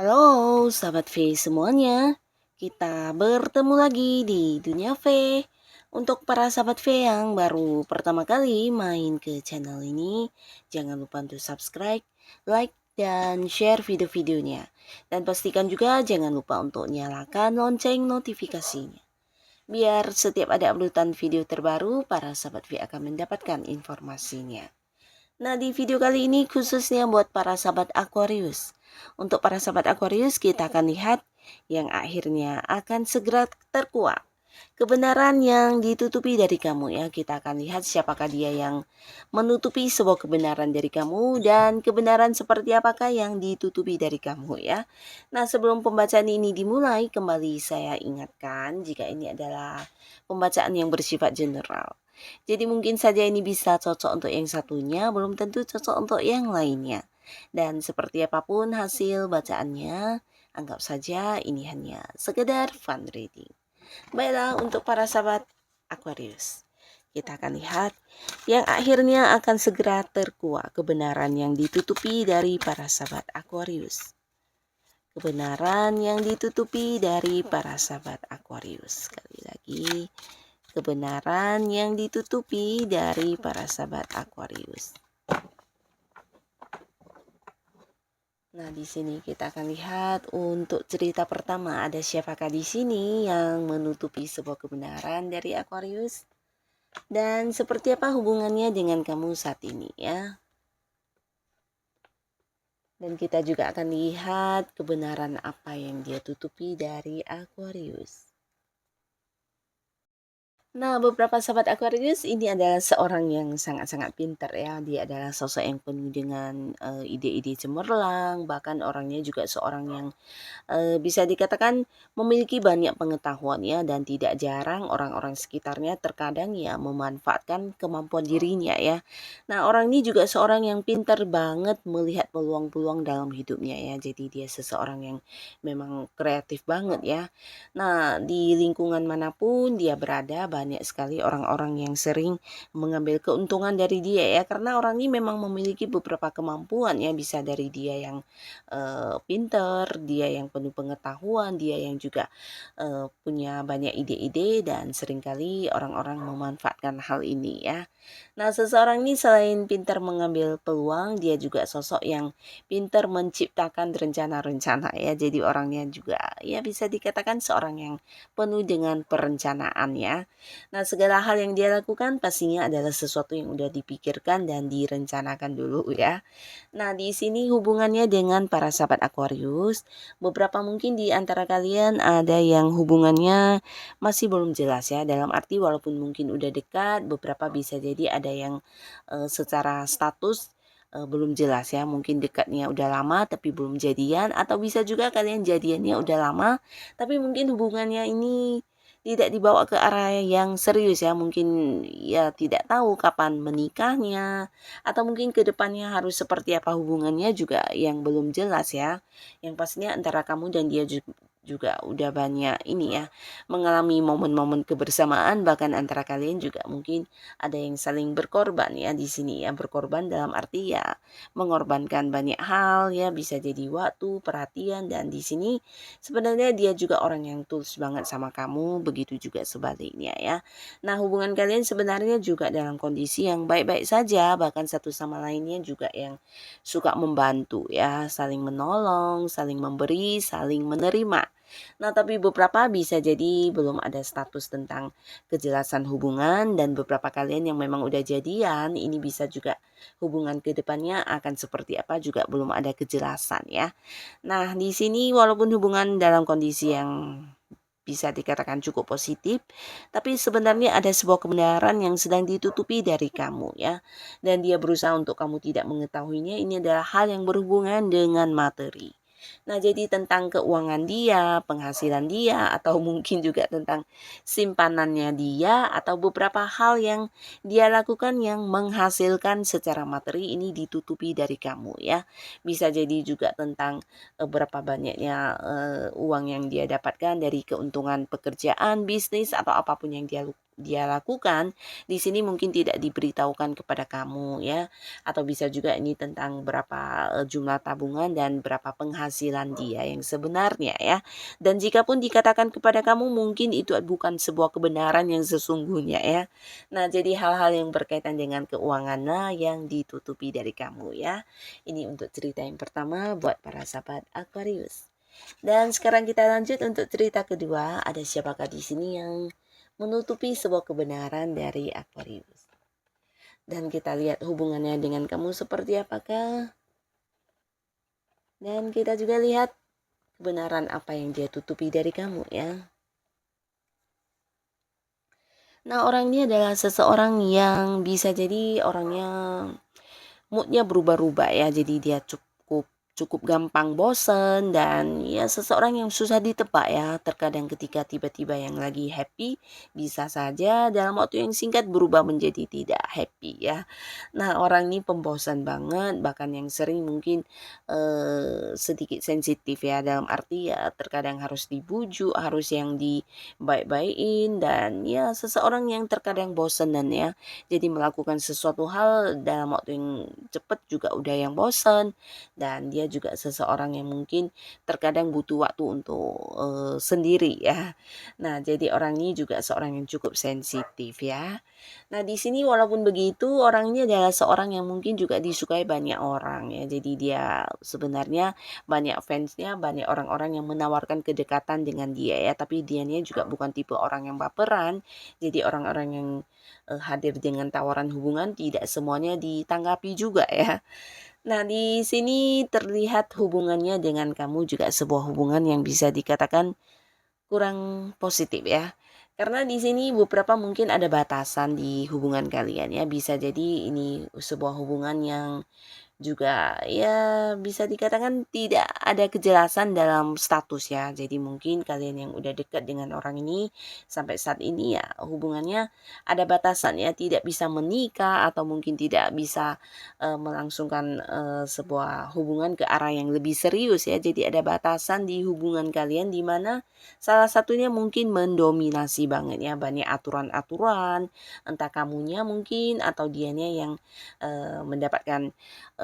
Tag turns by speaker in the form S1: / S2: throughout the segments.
S1: Halo, sahabat V semuanya. Kita bertemu lagi di Dunia V. Untuk para sahabat V yang baru pertama kali main ke channel ini, jangan lupa untuk subscribe, like, dan share video-videonya. Dan pastikan juga jangan lupa untuk nyalakan lonceng notifikasinya. Biar setiap ada uploadan video terbaru, para sahabat V akan mendapatkan informasinya. Nah, di video kali ini khususnya buat para sahabat Aquarius. Untuk para sahabat Aquarius, kita akan lihat yang akhirnya akan segera terkuak. Kebenaran yang ditutupi dari kamu ya, kita akan lihat siapakah dia yang menutupi sebuah kebenaran dari kamu dan kebenaran seperti apakah yang ditutupi dari kamu ya. Nah, sebelum pembacaan ini dimulai, kembali saya ingatkan jika ini adalah pembacaan yang bersifat general. Jadi mungkin saja ini bisa cocok untuk yang satunya, belum tentu cocok untuk yang lainnya. Dan seperti apapun hasil bacaannya, anggap saja ini hanya sekedar fun reading. Baiklah, untuk para sahabat Aquarius, kita akan lihat yang akhirnya akan segera terkuak kebenaran yang ditutupi dari para sahabat Aquarius. Kebenaran yang ditutupi dari para sahabat Aquarius. Sekali lagi, kebenaran yang ditutupi dari para sahabat Aquarius. Nah, di sini kita akan lihat untuk cerita pertama, ada siapakah di sini yang menutupi sebuah kebenaran dari Aquarius dan seperti apa hubungannya dengan kamu saat ini ya. Dan kita juga akan lihat kebenaran apa yang dia tutupi dari Aquarius. Nah, beberapa sahabat Aquarius ini adalah seorang yang sangat-sangat pintar ya. Dia adalah sosok yang penuh dengan ide-ide cemerlang, bahkan orangnya juga seorang yang bisa dikatakan memiliki banyak pengetahuan ya, dan tidak jarang orang-orang sekitarnya terkadang ya memanfaatkan kemampuan dirinya ya. Nah, orang ini juga seorang yang pintar banget melihat peluang-peluang dalam hidupnya ya. Jadi dia seseorang yang memang kreatif banget ya. Nah, di lingkungan manapun dia berada, banyak sekali orang-orang yang sering mengambil keuntungan dari dia ya, karena orang ini memang memiliki beberapa kemampuan ya, bisa dari dia yang pinter, dia yang penuh pengetahuan, dia yang juga punya banyak ide-ide dan seringkali orang-orang memanfaatkan hal ini ya. Nah, seseorang ini selain pintar mengambil peluang, dia juga sosok yang pintar menciptakan rencana-rencana ya. Jadi orangnya juga ya bisa dikatakan seorang yang penuh dengan perencanaan ya. Nah, segala hal yang dia lakukan pastinya adalah sesuatu yang udah dipikirkan dan direncanakan dulu ya. Nah, di sini hubungannya dengan para sahabat Aquarius, beberapa mungkin di antara kalian ada yang hubungannya masih belum jelas ya, dalam arti walaupun mungkin udah dekat, beberapa bisa jadi ada yang secara status belum jelas ya, mungkin dekatnya udah lama tapi belum jadian, atau bisa juga kalian jadiannya udah lama tapi mungkin hubungannya ini tidak dibawa ke arah yang serius ya, mungkin ya tidak tahu kapan menikahnya atau mungkin ke depannya harus seperti apa hubungannya juga yang belum jelas ya. Yang pastinya antara kamu dan dia juga udah banyak ini ya, mengalami momen-momen kebersamaan, bahkan antara kalian juga mungkin ada yang saling berkorban ya di sini ya, berkorban dalam arti ya mengorbankan banyak hal ya, bisa jadi waktu, perhatian, dan di sini sebenarnya dia juga orang yang tulus banget sama kamu, begitu juga sebaliknya ya. Nah, hubungan kalian sebenarnya juga dalam kondisi yang baik-baik saja, bahkan satu sama lainnya juga yang suka membantu ya, saling menolong, saling memberi, saling menerima. Nah, tapi beberapa bisa jadi belum ada status tentang kejelasan hubungan, dan beberapa kalian yang memang udah jadian, ini bisa juga hubungan ke depannya akan seperti apa juga belum ada kejelasan ya. Nah, di sini walaupun hubungan dalam kondisi yang bisa dikatakan cukup positif, tapi sebenarnya ada sebuah kebenaran yang sedang ditutupi dari kamu ya. Dan dia berusaha untuk kamu tidak mengetahuinya. Ini adalah hal yang berhubungan dengan materi. Nah, jadi tentang keuangan dia, penghasilan dia, atau mungkin juga tentang simpanannya dia, atau beberapa hal yang dia lakukan yang menghasilkan secara materi ini ditutupi dari kamu ya. Bisa jadi juga tentang berapa banyaknya uang yang dia dapatkan dari keuntungan pekerjaan, bisnis, atau apapun yang dia lakukan. Di sini mungkin tidak diberitahukan kepada kamu ya, atau bisa juga ini tentang berapa jumlah tabungan dan berapa penghasilan dia yang sebenarnya ya. Dan jika pun dikatakan kepada kamu, mungkin itu bukan sebuah kebenaran yang sesungguhnya ya. Nah, jadi hal-hal yang berkaitan dengan keuangan yang ditutupi dari kamu ya. Ini untuk cerita yang pertama buat para sahabat Aquarius. Dan sekarang kita lanjut untuk cerita kedua. Ada siapakah di sini yang menutupi sebuah kebenaran dari Aquarius? Dan kita lihat hubungannya dengan kamu seperti apakah. Dan kita juga lihat kebenaran apa yang dia tutupi dari kamu ya. Nah, orang ini adalah seseorang yang bisa jadi orangnya moodnya berubah-ubah ya. Jadi dia cukup gampang bosen, dan ya seseorang yang susah ditebak ya. Terkadang ketika tiba-tiba yang lagi happy, bisa saja dalam waktu yang singkat berubah menjadi tidak happy ya. Nah, orang ini pembosan banget, bahkan yang sering mungkin sedikit sensitif ya, dalam arti ya terkadang harus dibujuk, harus yang dibaik-baikin, dan ya seseorang yang terkadang bosenan ya. Jadi melakukan sesuatu hal dalam waktu yang cepat juga udah yang bosen, dan dia juga seseorang yang mungkin terkadang butuh waktu untuk sendiri ya. Nah, jadi orang ini juga seorang yang cukup sensitif ya. Nah, di sini walaupun begitu, orang ini adalah seorang yang mungkin juga disukai banyak orang ya. Jadi dia sebenarnya banyak fansnya, banyak orang-orang yang menawarkan kedekatan dengan dia ya. Tapi dianya juga bukan tipe orang yang baperan. Jadi orang-orang yang hadir dengan tawaran hubungan tidak semuanya ditanggapi juga ya. Nah, di sini terlihat hubungannya dengan kamu juga sebuah hubungan yang bisa dikatakan kurang positif ya. Karena di sini beberapa mungkin ada batasan di hubungan kalian ya. Bisa jadi ini sebuah hubungan yang juga ya bisa dikatakan tidak ada kejelasan dalam status ya. Jadi mungkin kalian yang udah dekat dengan orang ini sampai saat ini ya hubungannya ada batasan ya, tidak bisa menikah atau mungkin tidak bisa melangsungkan sebuah hubungan ke arah yang lebih serius ya. Jadi ada batasan di hubungan kalian di mana salah satunya mungkin mendominasi banget ya, banyak aturan-aturan, entah kamunya mungkin atau dianya yang mendapatkan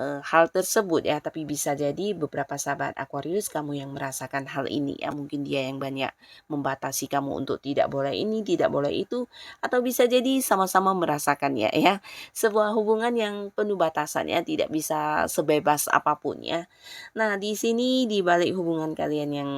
S1: hal tersebut ya. Tapi bisa jadi beberapa sahabat Aquarius kamu yang merasakan hal ini ya, mungkin dia yang banyak membatasi kamu untuk tidak boleh ini, tidak boleh itu, atau bisa jadi sama-sama merasakan ya sebuah hubungan yang penuh batasan ya, tidak bisa sebebas apapun ya. Nah, di sini di balik hubungan kalian yang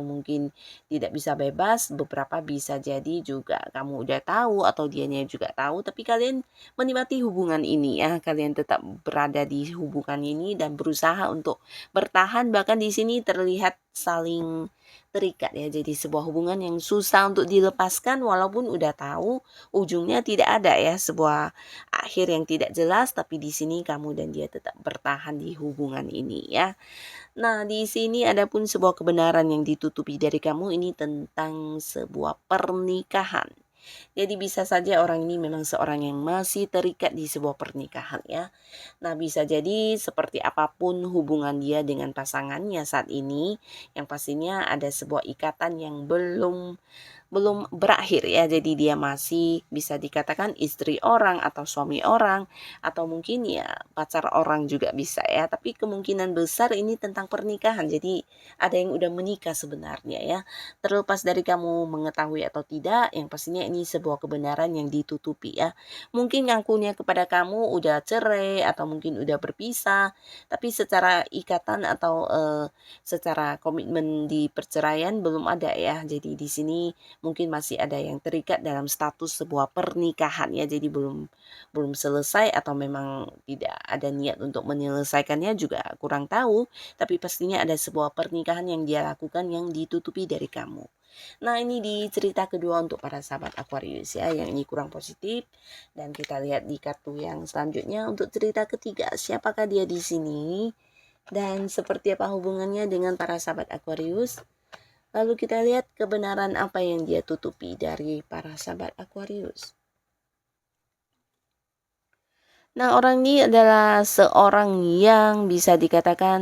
S1: mungkin tidak bisa bebas, beberapa bisa jadi juga kamu udah tahu atau dianya juga tahu, tapi kalian menikmati hubungan ini ya. Kalian tetap berada di hubungan ini dan berusaha untuk bertahan, bahkan di sini terlihat saling terikat ya. Jadi sebuah hubungan yang susah untuk dilepaskan walaupun udah tahu ujungnya tidak ada ya, sebuah akhir yang tidak jelas, tapi di sini kamu dan dia tetap bertahan di hubungan ini ya. Nah, di sini ada pun sebuah kebenaran yang ditutupi dari kamu ini tentang sebuah pernikahan. Jadi bisa saja orang ini memang seorang yang masih terikat di sebuah pernikahan ya. Nah, bisa jadi seperti apapun hubungan dia dengan pasangannya saat ini, yang pastinya ada sebuah ikatan yang belum belum berakhir ya. Jadi dia masih bisa dikatakan istri orang atau suami orang, atau mungkin ya pacar orang juga bisa ya. Tapi kemungkinan besar ini tentang pernikahan. Jadi ada yang udah menikah sebenarnya ya. Terlepas dari kamu mengetahui atau tidak, yang pastinya ini sebuah kebenaran yang ditutupi ya. Mungkin ngakunya kepada kamu udah cerai atau mungkin udah berpisah, tapi secara ikatan atau secara komitmen di perceraian belum ada ya. Jadi di sini mungkin masih ada yang terikat dalam status sebuah pernikahan ya. Jadi belum selesai atau memang tidak ada niat untuk menyelesaikannya juga kurang tahu, tapi pastinya ada sebuah pernikahan yang dia lakukan yang ditutupi dari kamu. Nah, ini di cerita kedua untuk para sahabat Aquarius ya, yang ini kurang positif. Dan kita lihat di kartu yang selanjutnya untuk cerita ketiga, siapakah dia di sini? Dan seperti apa hubungannya dengan para sahabat Aquarius? Lalu kita lihat kebenaran apa yang dia tutupi dari para sahabat Aquarius. Nah, orang ini adalah seorang yang bisa dikatakan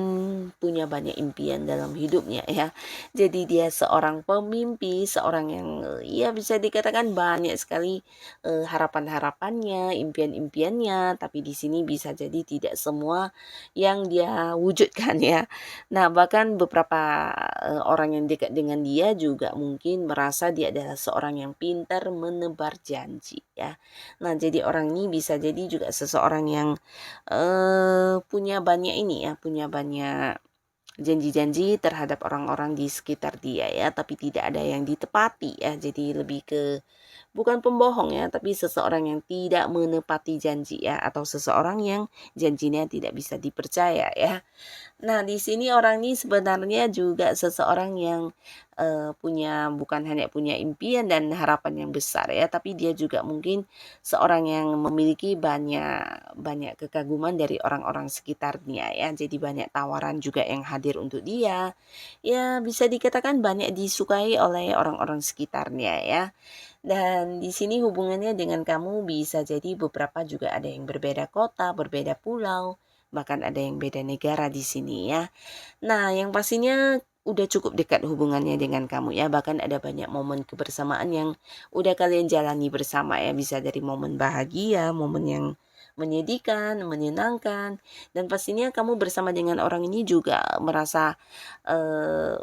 S1: punya banyak impian dalam hidupnya ya. Jadi dia seorang pemimpi, seorang yang ya bisa dikatakan banyak sekali harapan-harapannya, impian-impiannya, tapi di sini bisa jadi tidak semua yang dia wujudkan ya. Nah, bahkan beberapa orang yang dekat dengan dia juga mungkin merasa dia adalah seorang yang pintar menebar janji ya. Nah, jadi orang ini bisa jadi juga seseorang yang punya banyak ini ya, punya banyak janji-janji terhadap orang-orang di sekitar dia ya, tapi tidak ada yang ditepati ya. Jadi lebih ke bukan pembohong ya, tapi seseorang yang tidak menepati janji ya, atau seseorang yang janjinya tidak bisa dipercaya ya. Nah, di sini orang ini sebenarnya juga seseorang yang punya bukan hanya punya impian dan harapan yang besar ya, tapi dia juga mungkin seorang yang memiliki banyak banyak kekaguman dari orang-orang sekitarnya ya. Jadi banyak tawaran juga yang hadir untuk dia. Ya, bisa dikatakan banyak disukai oleh orang-orang sekitarnya ya. Dan di sini hubungannya dengan kamu bisa jadi beberapa juga ada yang berbeda kota, berbeda pulau, bahkan ada yang beda negara di sini ya. Nah, yang pastinya udah cukup dekat hubungannya dengan kamu ya, bahkan ada banyak momen kebersamaan yang udah kalian jalani bersama ya, bisa dari momen bahagia, momen yang menyedihkan, menyenangkan, dan pastinya kamu bersama dengan orang ini juga merasa eh,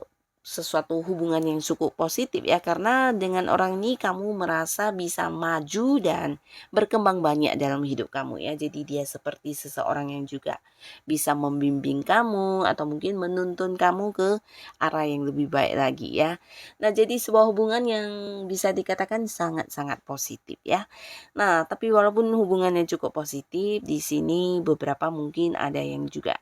S1: sesuatu hubungan yang cukup positif ya, karena dengan orang ini kamu merasa bisa maju dan berkembang banyak dalam hidup kamu ya. Jadi dia seperti seseorang yang juga bisa membimbing kamu atau mungkin menuntun kamu ke arah yang lebih baik lagi ya. Nah, jadi sebuah hubungan yang bisa dikatakan sangat-sangat positif ya. Nah, tapi walaupun hubungannya cukup positif, di sini beberapa mungkin ada yang juga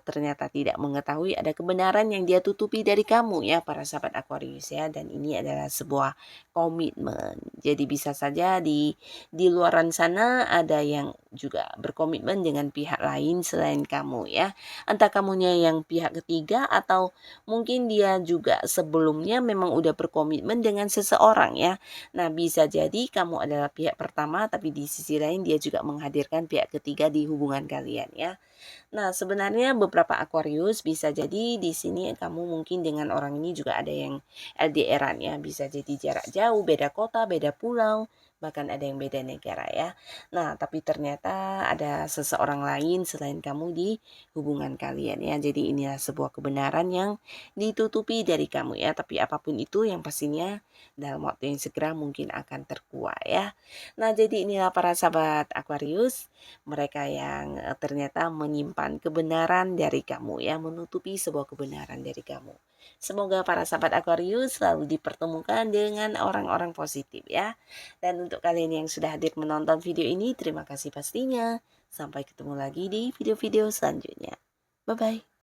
S1: ternyata tidak mengetahui ada kebenaran yang dia tutupi dari kamu ya, para sahabat Aquarius ya, dan ini adalah sebuah komitmen. Jadi bisa saja di luaran sana ada yang juga berkomitmen dengan pihak lain selain kamu ya. Entah kamunya yang pihak ketiga atau mungkin dia juga sebelumnya memang udah berkomitmen dengan seseorang ya. Nah, bisa jadi kamu adalah pihak pertama tapi di sisi lain dia juga menghadirkan pihak ketiga di hubungan kalian ya. Nah, sebenarnya beberapa Aquarius bisa jadi di sini kamu mungkin dengan orang ini juga ada yang LDR-an ya, bisa jadi jarak jauh, beda kota, beda pulau, bahkan ada yang beda negara ya. Nah, tapi ternyata ada seseorang lain selain kamu di hubungan kalian ya. Jadi inilah sebuah kebenaran yang ditutupi dari kamu ya, tapi apapun itu yang pastinya dalam waktu yang segera mungkin akan terkuak ya. Nah, jadi inilah para sahabat Aquarius, mereka yang ternyata menyimpan kebenaran dari kamu ya, menutupi sebuah kebenaran dari kamu. Semoga para sahabat Aquarius selalu dipertemukan dengan orang-orang positif ya. Dan untuk kalian yang sudah hadir menonton video ini, terima kasih pastinya. Sampai ketemu lagi di video-video selanjutnya. Bye-bye.